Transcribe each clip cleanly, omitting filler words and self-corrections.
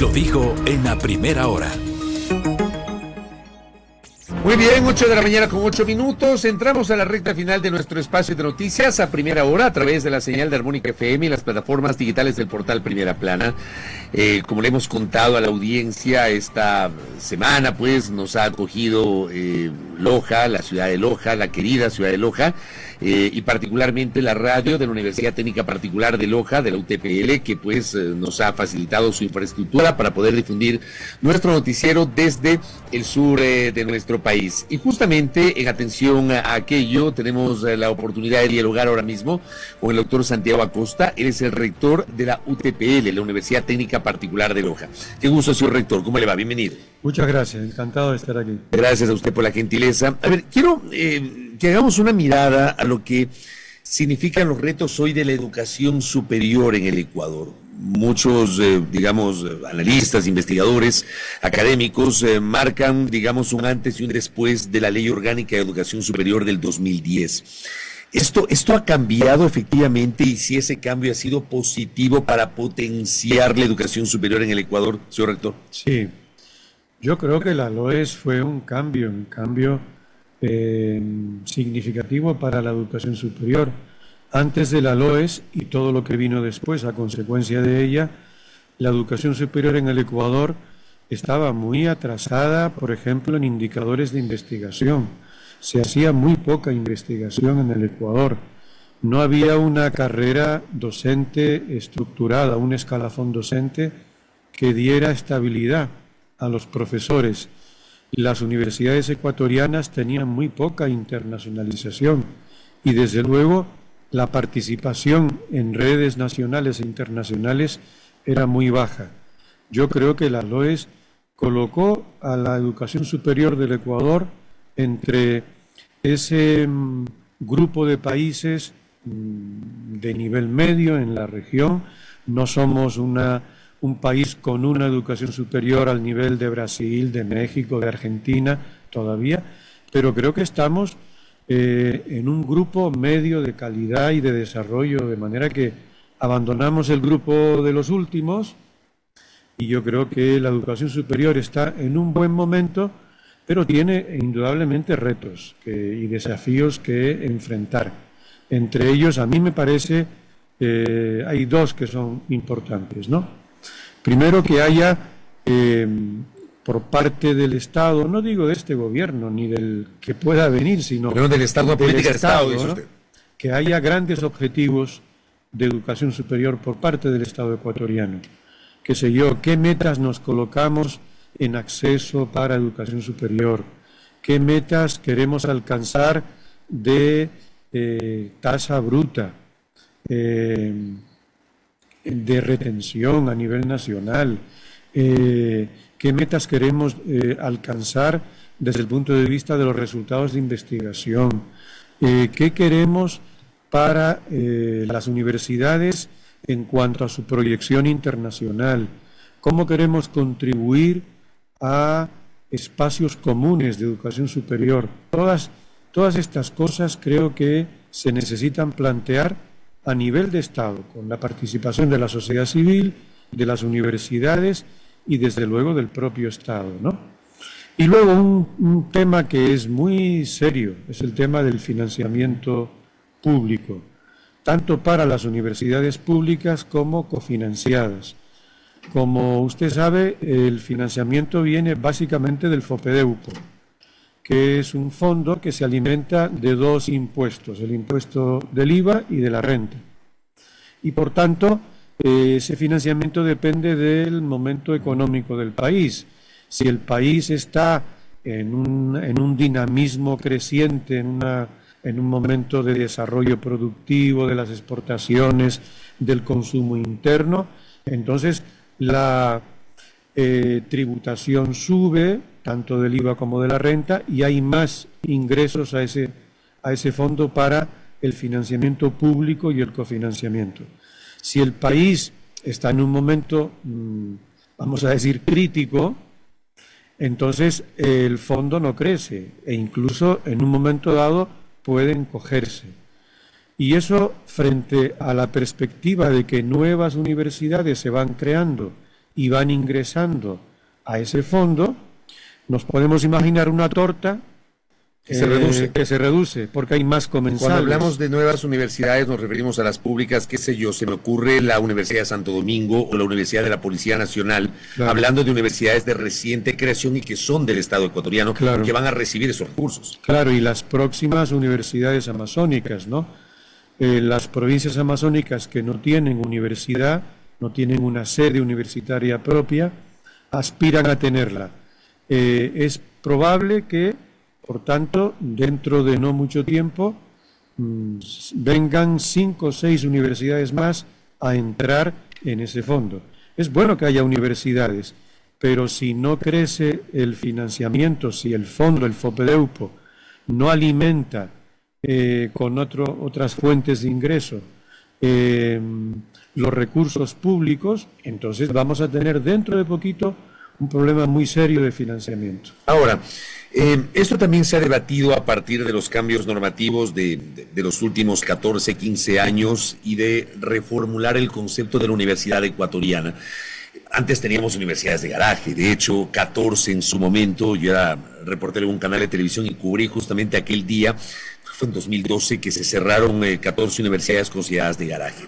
Lo dijo en la primera hora. Muy bien, 8 de la mañana con 8 minutos. Entramos a la recta final de nuestro espacio de noticias a primera hora a través de la señal de Armónica FM y las plataformas digitales del portal Primera Plana. Como le hemos contado a la audiencia, esta semana pues nos ha acogido Loja, la ciudad de Loja, la querida ciudad de Loja, y particularmente la radio de la Universidad Técnica Particular de Loja, de la UTPL, que pues nos ha facilitado su infraestructura para poder difundir nuestro noticiero desde el sur de nuestro país. Y justamente en atención a aquello, tenemos la oportunidad de dialogar ahora mismo con el doctor Santiago Acosta. Él es el rector de la UTPL, la Universidad Técnica Particular de Loja. Qué gusto, señor rector. ¿Cómo le va? Bienvenido. Muchas gracias, encantado de estar aquí. Gracias a usted por la gentileza. A ver, quiero que hagamos una mirada a lo que significan los retos hoy de la educación superior en el Ecuador. Muchos, analistas, investigadores, académicos, marcan, un antes y un después de la Ley Orgánica de Educación Superior del 2010. ¿Esto ha cambiado efectivamente, y si ese cambio ha sido positivo para potenciar la educación superior en el Ecuador, señor rector? Sí, yo creo que la LOES fue un cambio significativo para la educación superior. Antes de la LOES y todo lo que vino después a consecuencia de ella, la educación superior en el Ecuador estaba muy atrasada, por ejemplo, en indicadores de investigación. Se hacía muy poca investigación en el Ecuador. No había una carrera docente estructurada, un escalafón docente que diera estabilidad a los profesores. Las universidades ecuatorianas tenían muy poca internacionalización y, desde luego, la participación en redes nacionales e internacionales era muy baja. Yo creo que la LOES colocó a la educación superior del Ecuador entre ese grupo de países de nivel medio en la región. No somos un país con una educación superior al nivel de Brasil, de México, de Argentina todavía, pero creo que estamos en un grupo medio de calidad y de desarrollo, de manera que abandonamos el grupo de los últimos, y yo creo que la educación superior está en un buen momento, pero tiene indudablemente retos y desafíos que enfrentar. Entre ellos, a mí me parece, hay dos que son importantes, ¿no? Primero, que haya por parte del Estado, no digo de este gobierno ni del que pueda venir, sino pero del Estado, una política de Estado, dice usted, que haya grandes objetivos de educación superior por parte del Estado ecuatoriano. Qué sé yo, qué metas nos colocamos en acceso para educación superior, qué metas queremos alcanzar de tasa bruta, de retención a nivel nacional, qué metas queremos alcanzar desde el punto de vista de los resultados de investigación, qué queremos para las universidades en cuanto a su proyección internacional, cómo queremos contribuir a espacios comunes de educación superior. Todas estas cosas creo que se necesitan plantear a nivel de Estado, con la participación de la sociedad civil, de las universidades y desde luego del propio Estado, ¿no? Y luego un tema que es muy serio, es el tema del financiamiento público, tanto para las universidades públicas como cofinanciadas. Como usted sabe, el financiamiento viene básicamente del FOPEDEUCO, que es un fondo que se alimenta de dos impuestos, el impuesto del IVA y de la renta. Y por tanto, ese financiamiento depende del momento económico del país. Si el país está en un dinamismo creciente, en un momento de desarrollo productivo, de las exportaciones, del consumo interno, entonces la tributación sube, tanto del IVA como de la renta, y hay más ingresos a ese fondo para el financiamiento público y el cofinanciamiento. Si el país está en un momento, vamos a decir, crítico, entonces el fondo no crece e incluso en un momento dado puede encogerse. Y eso, frente a la perspectiva de que nuevas universidades se van creando y van ingresando a ese fondo, nos podemos imaginar una torta que se reduce porque hay más comensales. Cuando hablamos de nuevas universidades nos referimos a las públicas, qué sé yo, se me ocurre la Universidad de Santo Domingo o la Universidad de la Policía Nacional, claro, hablando de universidades de reciente creación y que son del Estado ecuatoriano, claro, que van a recibir esos recursos. Claro, y las próximas universidades amazónicas, ¿no? Las provincias amazónicas que no tienen universidad, no tienen una sede universitaria propia, aspiran a tenerla. Es probable que, por tanto, dentro de no mucho tiempo, vengan 5 o 6 universidades más a entrar en ese fondo. Es bueno que haya universidades, pero si no crece el financiamiento, si el fondo, el FOPEDEUPO, no alimenta con otras fuentes de ingreso los recursos públicos, entonces vamos a tener dentro de poquito un problema muy serio de financiamiento. Ahora, esto también se ha debatido a partir de los cambios normativos de los últimos 14, 15 años y de reformular el concepto de la universidad ecuatoriana. Antes teníamos universidades de garaje, de hecho 14 en su momento. Yo era reportero en un canal de televisión y cubrí justamente aquel día, fue en 2012, que se cerraron 14 universidades consideradas de garaje.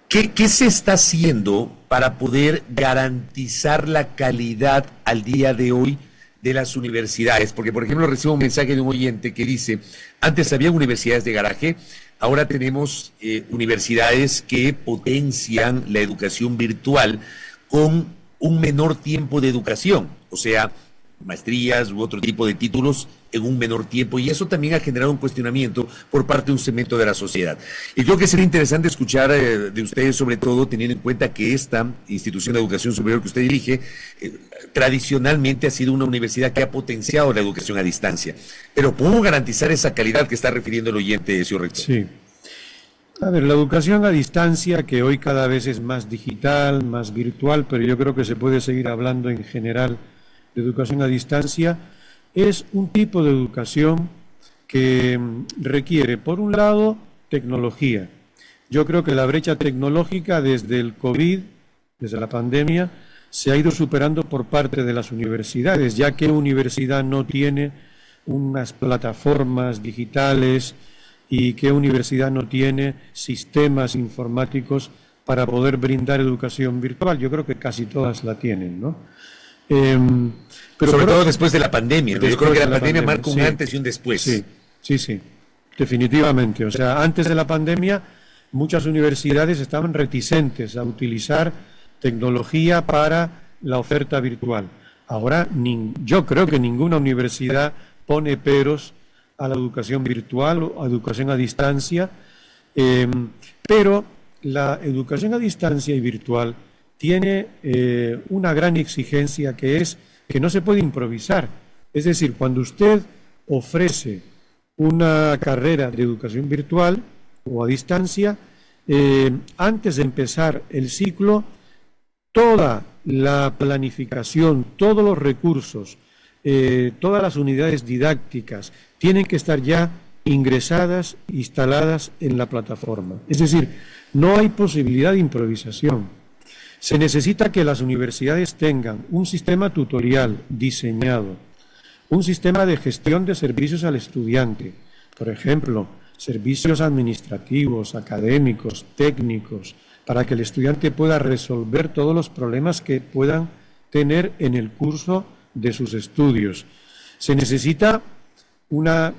¿Qué se está haciendo para poder garantizar la calidad al día de hoy de las universidades? Porque, por ejemplo, recibo un mensaje de un oyente que dice, antes había universidades de garaje, ahora tenemos universidades que potencian la educación virtual con un menor tiempo de educación, o sea, maestrías u otro tipo de títulos en un menor tiempo, y eso también ha generado un cuestionamiento por parte de un segmento de la sociedad. Y creo que sería interesante escuchar de ustedes, sobre todo teniendo en cuenta que esta institución de educación superior que usted dirige tradicionalmente ha sido una universidad que ha potenciado la educación a distancia. Pero ¿cómo garantizar esa calidad que está refiriendo el oyente, señor rector? Sí. A ver, la educación a distancia, que hoy cada vez es más digital, más virtual, pero yo creo que se puede seguir hablando en general de educación a distancia, es un tipo de educación que requiere, por un lado, tecnología. Yo creo que la brecha tecnológica desde el COVID, desde la pandemia, se ha ido superando por parte de las universidades, ya que universidad no tiene unas plataformas digitales y que universidad no tiene sistemas informáticos para poder brindar educación virtual. Yo creo que casi todas la tienen, ¿no? Pero sobre todo después de la pandemia, ¿no? Yo creo que la pandemia marca un antes y un después. Sí, definitivamente. O sea, antes de la pandemia muchas universidades estaban reticentes a utilizar tecnología para la oferta virtual. Ahora yo creo que ninguna universidad pone peros a la educación virtual o a educación a distancia, pero la educación a distancia y virtual tiene una gran exigencia, que es que no se puede improvisar. Es decir, cuando usted ofrece una carrera de educación virtual o a distancia, antes de empezar el ciclo, toda la planificación, todos los recursos, todas las unidades didácticas tienen que estar ya ingresadas, instaladas en la plataforma. Es decir, no hay posibilidad de improvisación. Se necesita que las universidades tengan un sistema tutorial diseñado, un sistema de gestión de servicios al estudiante, por ejemplo, servicios administrativos, académicos, técnicos, para que el estudiante pueda resolver todos los problemas que puedan tener en el curso de sus estudios. Se necesita una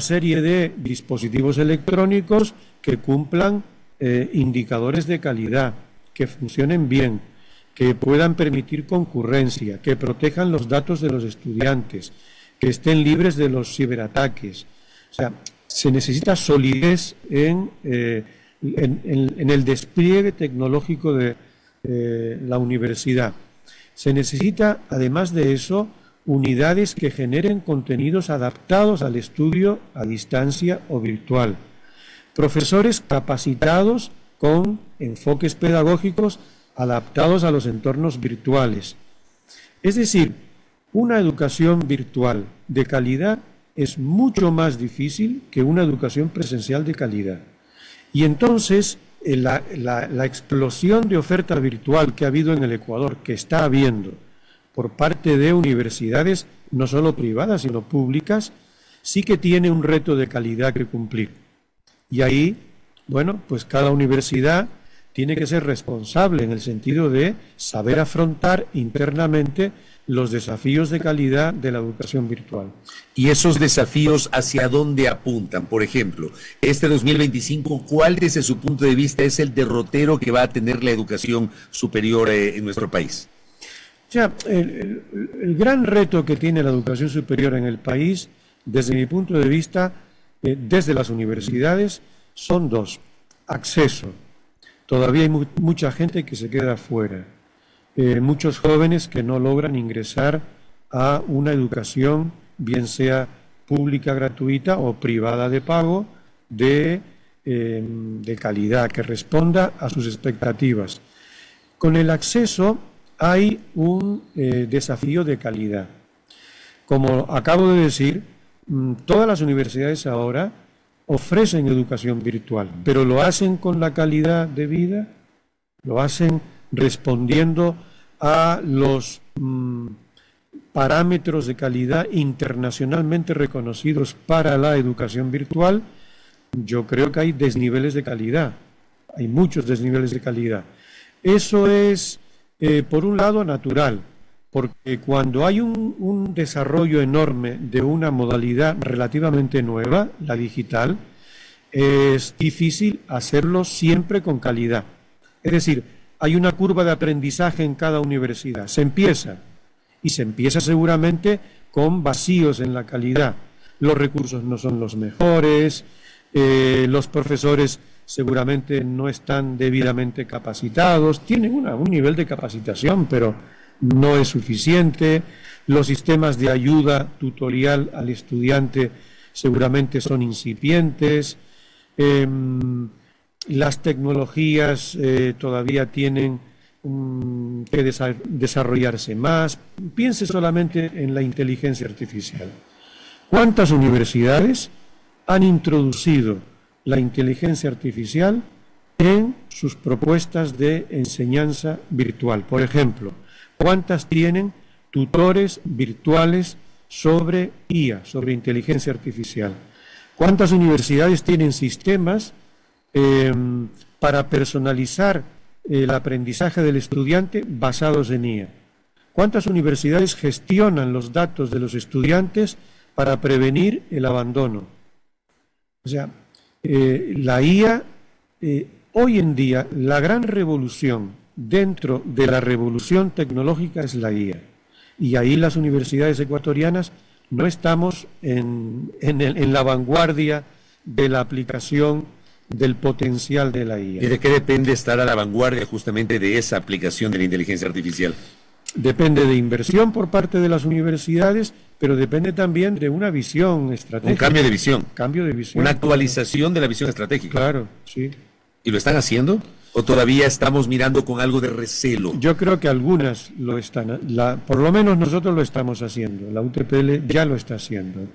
serie de dispositivos electrónicos que cumplan indicadores de calidad, que funcionen bien, que puedan permitir concurrencia, que protejan los datos de los estudiantes, que estén libres de los ciberataques. O sea, se necesita solidez en el despliegue tecnológico de la universidad. Se necesita, además de eso, unidades que generen contenidos adaptados al estudio a distancia o virtual. Profesores capacitados con enfoques pedagógicos adaptados a los entornos virtuales. Es decir, una educación virtual de calidad es mucho más difícil que una educación presencial de calidad. Y entonces la explosión de oferta virtual que ha habido en el Ecuador, que está habiendo por parte de universidades, no solo privadas, sino públicas, sí que tiene un reto de calidad que cumplir. Y ahí, bueno, pues cada universidad tiene que ser responsable en el sentido de saber afrontar internamente los desafíos de calidad de la educación virtual. ¿Y esos desafíos hacia dónde apuntan? Por ejemplo, este 2025, ¿cuál desde su punto de vista es el derrotero que va a tener la educación superior en nuestro país? O sea, el gran reto que tiene la educación superior en el país, desde mi punto de vista, desde las universidades, son dos. Acceso. Todavía hay mucha gente que se queda fuera. Muchos jóvenes que no logran ingresar a una educación, bien sea pública gratuita o privada de pago, de calidad, que responda a sus expectativas. Con el acceso hay un desafío de calidad. Como acabo de decir, todas las universidades ahora ofrecen educación virtual, pero lo hacen con la calidad de vida, lo hacen respondiendo a los parámetros de calidad internacionalmente reconocidos para la educación virtual. Yo creo que hay desniveles de calidad, hay muchos desniveles de calidad. Eso es, por un lado, natural, porque cuando hay un desarrollo enorme de una modalidad relativamente nueva, la digital, es difícil hacerlo siempre con calidad. Es decir, hay una curva de aprendizaje en cada universidad. Se empieza seguramente con vacíos en la calidad. Los recursos no son los mejores, los profesores seguramente no están debidamente capacitados, tienen un nivel de capacitación, pero no es suficiente. Los sistemas de ayuda tutorial al estudiante seguramente son incipientes. Las tecnologías todavía tienen que desarrollarse más. Piense solamente en la inteligencia artificial. ¿Cuántas universidades han introducido la inteligencia artificial en sus propuestas de enseñanza virtual? Por ejemplo, ¿cuántas tienen tutores virtuales sobre IA, sobre inteligencia artificial? ¿Cuántas universidades tienen sistemas para personalizar el aprendizaje del estudiante basados en IA? ¿Cuántas universidades gestionan los datos de los estudiantes para prevenir el abandono? O sea, la IA, hoy en día, la gran revolución dentro de la revolución tecnológica es la IA. Y ahí las universidades ecuatorianas no estamos en la vanguardia de la aplicación del potencial de la IA. ¿Y de qué depende estar a la vanguardia justamente de esa aplicación de la inteligencia artificial? Depende de inversión por parte de las universidades, pero depende también de una visión estratégica. Un cambio de visión. Cambio de visión. Una actualización de la visión estratégica. Claro, sí. ¿Y lo están haciendo? ¿O todavía estamos mirando con algo de recelo? Yo creo que algunas lo están, por lo menos nosotros lo estamos haciendo, la UTPL ya lo está haciendo.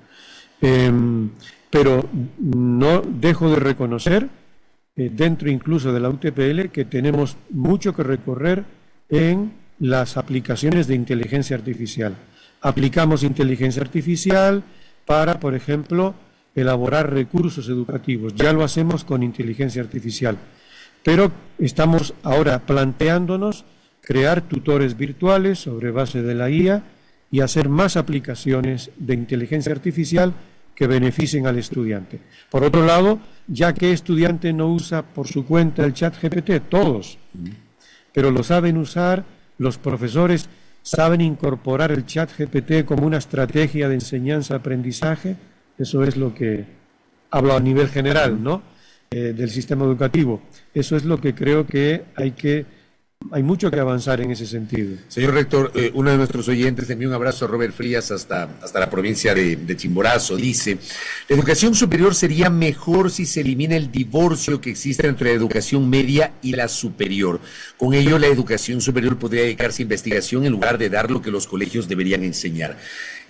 Pero no dejo de reconocer, dentro incluso de la UTPL, que tenemos mucho que recorrer en las aplicaciones de inteligencia artificial. Aplicamos inteligencia artificial para, por ejemplo, elaborar recursos educativos. Ya lo hacemos con inteligencia artificial. Pero estamos ahora planteándonos crear tutores virtuales sobre base de la IA y hacer más aplicaciones de inteligencia artificial que beneficien al estudiante. Por otro lado, ya que estudiante no usa por su cuenta el ChatGPT, todos, pero lo saben usar, los profesores saben incorporar el ChatGPT como una estrategia de enseñanza-aprendizaje, eso es lo que hablo a nivel general, ¿no? Del sistema educativo. Eso es lo que creo que hay mucho que avanzar en ese sentido. Señor rector, uno de nuestros oyentes envió un abrazo a Robert Frías hasta la provincia de Chimborazo. Dice, la educación superior sería mejor si se elimina el divorcio que existe entre la educación media y la superior. Con ello, la educación superior podría dedicarse a investigación en lugar de dar lo que los colegios deberían enseñar.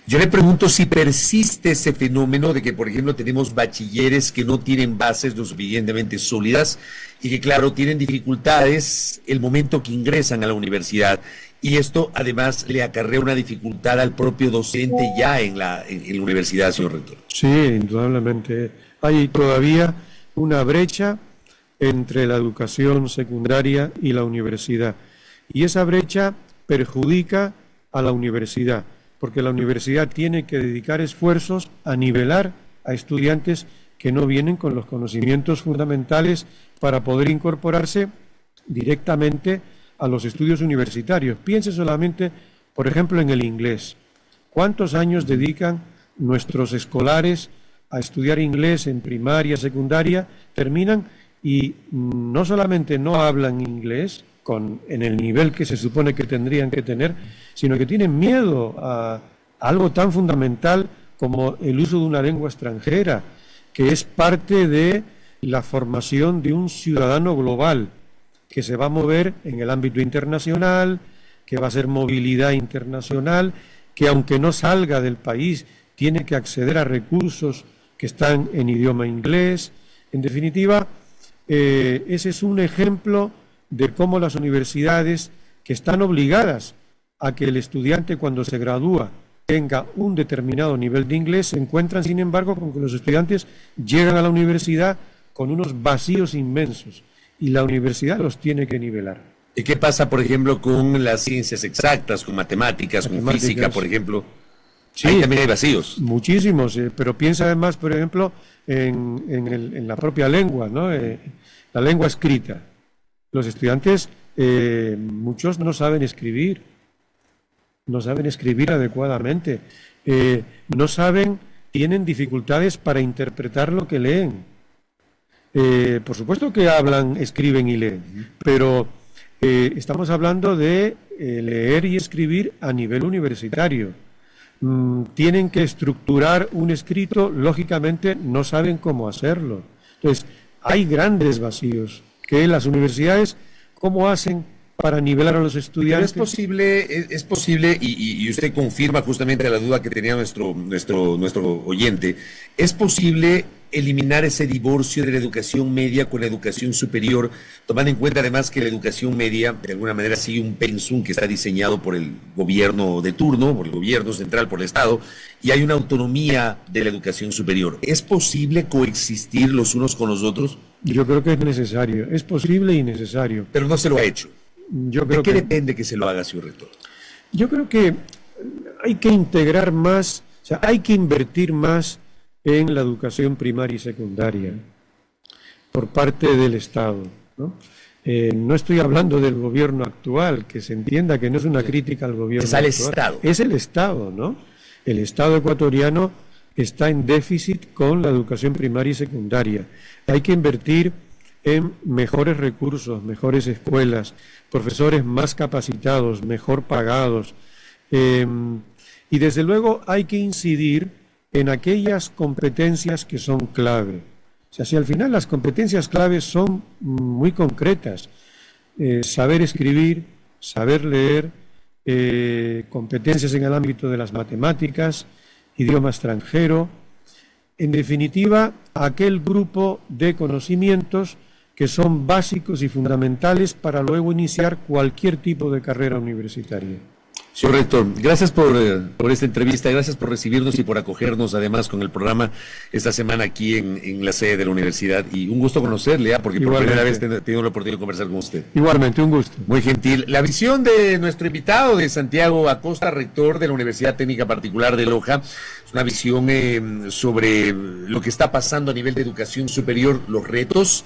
Yo le pregunto si persiste ese fenómeno de que, por ejemplo, tenemos bachilleres que no tienen bases lo suficientemente sólidas y que, claro, tienen dificultades el momento que ingresan a la universidad. Y esto, además, le acarrea una dificultad al propio docente ya en la universidad, señor rector. Sí, indudablemente. Hay todavía una brecha entre la educación secundaria y la universidad. Y esa brecha perjudica a la universidad, porque la universidad tiene que dedicar esfuerzos a nivelar a estudiantes que no vienen con los conocimientos fundamentales para poder incorporarse directamente a los estudios universitarios. Piense solamente, por ejemplo, en el inglés. ¿Cuántos años dedican nuestros escolares a estudiar inglés en primaria, secundaria? Terminan y no solamente no hablan inglés en el nivel que se supone que tendrían que tener, sino que tienen miedo a algo tan fundamental como el uso de una lengua extranjera, que es parte de la formación de un ciudadano global, que se va a mover en el ámbito internacional, que va a ser movilidad internacional, que aunque no salga del país, tiene que acceder a recursos que están en idioma inglés. En definitiva, ese es un ejemplo de cómo las universidades, que están obligadas a que el estudiante cuando se gradúa tenga un determinado nivel de inglés, se encuentran, sin embargo, con que los estudiantes llegan a la universidad con unos vacíos inmensos y la universidad los tiene que nivelar. ¿Y qué pasa, por ejemplo, con las ciencias exactas, con matemáticas, con física, por ejemplo? Sí, ahí también hay vacíos. Muchísimos, pero piensa además, por ejemplo, en la propia lengua, ¿no? La lengua escrita. Los estudiantes, muchos no saben escribir adecuadamente, tienen dificultades para interpretar lo que leen. Por supuesto que hablan, escriben y leen, pero estamos hablando de leer y escribir a nivel universitario. Tienen que estructurar un escrito, lógicamente no saben cómo hacerlo. Entonces, hay grandes vacíos que las universidades, ¿cómo hacen para nivelar a los estudiantes? Pero es posible, y usted confirma justamente la duda que tenía nuestro oyente, ¿es posible eliminar ese divorcio de la educación media con la educación superior, tomando en cuenta además que la educación media de alguna manera sigue un pensum que está diseñado por el gobierno de turno, por el gobierno central, por el Estado, y hay una autonomía de la educación superior? ¿Es posible coexistir los unos con los otros? Yo creo que es necesario, es posible y necesario. Pero no se lo ha hecho. ¿De qué depende que se lo haga, señor rector? Yo creo que hay que integrar más, o sea, hay que invertir más en la educación primaria y secundaria por parte del Estado, ¿no? No estoy hablando del gobierno actual, que se entienda que no es una crítica al gobierno actual. Es al Estado. Es el Estado, ¿no? El Estado ecuatoriano está en déficit con la educación primaria y secundaria. Hay que invertir en mejores recursos, mejores escuelas, profesores más capacitados, mejor pagados. Y desde luego hay que incidir en aquellas competencias que son clave. O sea, si al final las competencias claves son muy concretas, saber escribir, saber leer, competencias en el ámbito de las matemáticas, idioma extranjero, en definitiva, aquel grupo de conocimientos que son básicos y fundamentales para luego iniciar cualquier tipo de carrera universitaria. Señor rector, gracias por esta entrevista, gracias por recibirnos y por acogernos además con el programa esta semana aquí en la sede de la universidad, y un gusto conocerle, porque por primera vez he tenido la oportunidad de conversar con usted. Igualmente, un gusto. Muy gentil. La visión de nuestro invitado, de Santiago Acosta, rector de la Universidad Técnica Particular de Loja, es una visión sobre lo que está pasando a nivel de educación superior, los retos,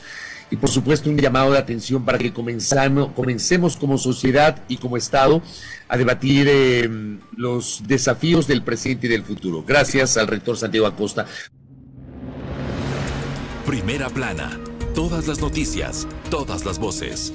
y por supuesto un llamado de atención para que comencemos como sociedad y como Estado a debatir los desafíos del presente y del futuro. Gracias al rector Santiago Acosta. Primera plana. Todas las noticias, todas las voces.